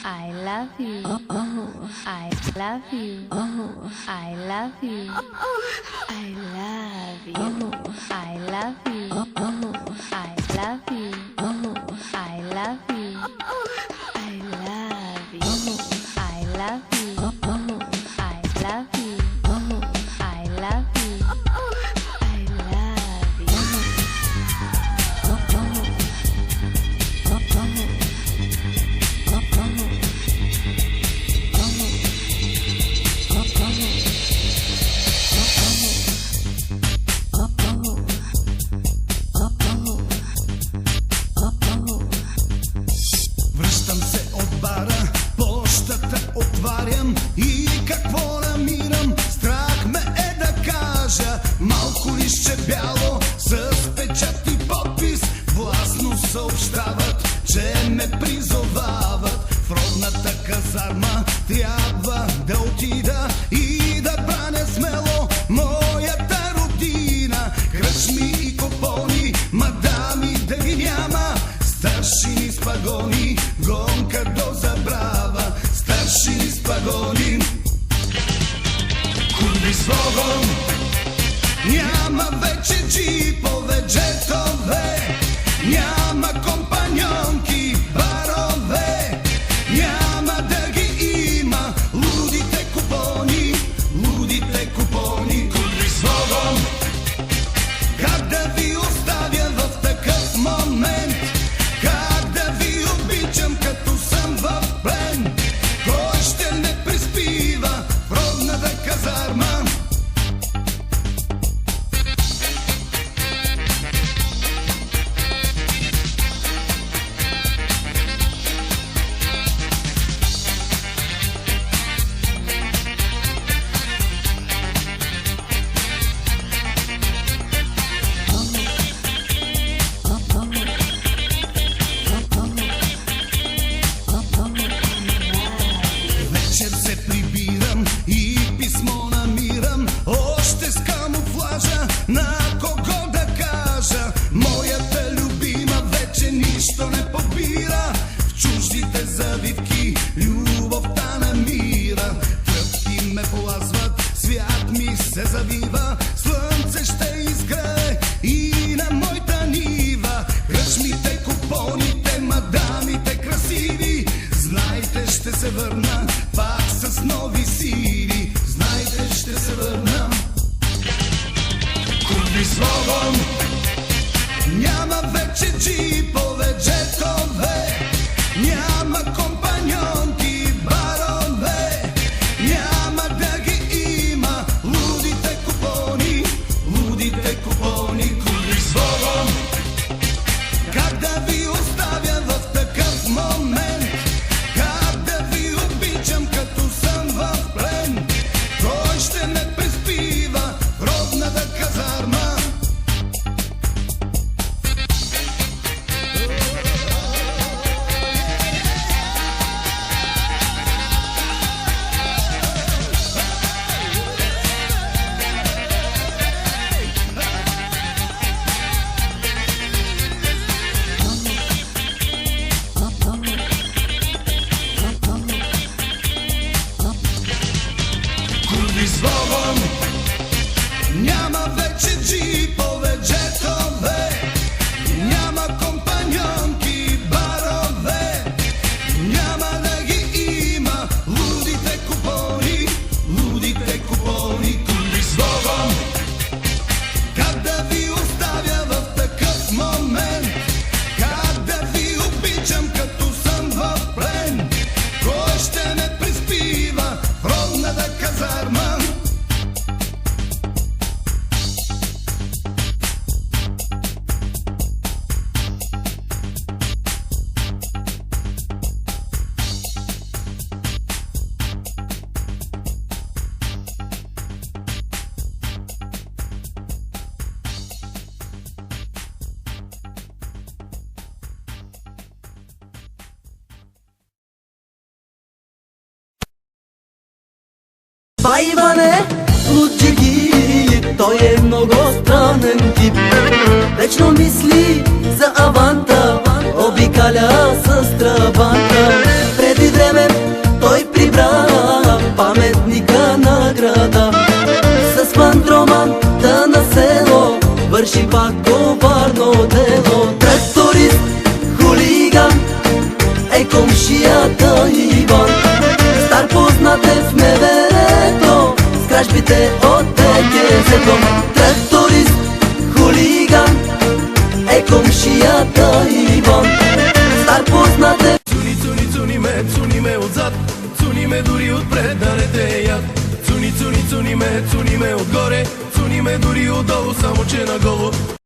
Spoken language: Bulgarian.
I love you. I love you. I love you. I love you. I love you. I love you. I love you. I love you. I love you. I love you. I love you. Връщам се от бара, пощата отварям и какво намирам? Страх ме е да кажа малко листче бяло с печат и подпис. Властно съобщават, че ме призовават в родната казарма. Трябва да отида и да браня смело моята родина. Кръчми и купони, мадами да ги няма, старшини с пагони, гонка до забрава. Старшини с пагони, курви с огън. Няма вече джипове, джетове, няма компаньонки, барове. Няма да ги има лудите купони, лудите купони. Курви с огън, как да ви оставя в такъв момент? Как да ви обичам, като съм в плен? Кой ще ме приспива в родната казарма? Вечер се прибирам и писмо намирам, още с камуфлажа, на кого да кажа. Моята любима вече нищо не побира, в чуждите завивки любовта намира. Тръпки ме полазват, свят ми се завива, слънце ще изгрее и на моята нива. Кръчмите, купоните, мадамите красиви, знайте, ще се върна пак с нови сили. Знайте, ще се върна. Курви с огън, няма вече джипове, джетове, няма компаньонки, барове. Няма да ги има лудите купони, лудите купони. Курви с огън, как да ви оставя в такъв момент? Как да ви обичам, като съм в плен? Кой ще ме приспива в родната казарма? Курви с огън, няма вече джипове, джетове, няма компаньонки, барове. Няма да ги има лудите купони, лудите купони. Курви с огън, как да ви оставя в такъв момент? Как да ви обичам, като съм в плен? Кой ще ме приспива в родната казарма? Байване, Луджигири, той е много странен тип. Вечно мисли за аванта, обикаля с трабанта. Пред și fac govarno dello. Traktorist, huligan, ej komšijata Ivan. Star poznate v Mevereto, skražbite od teke zetom. Traktorist, huligan, ej komšijata Ivan.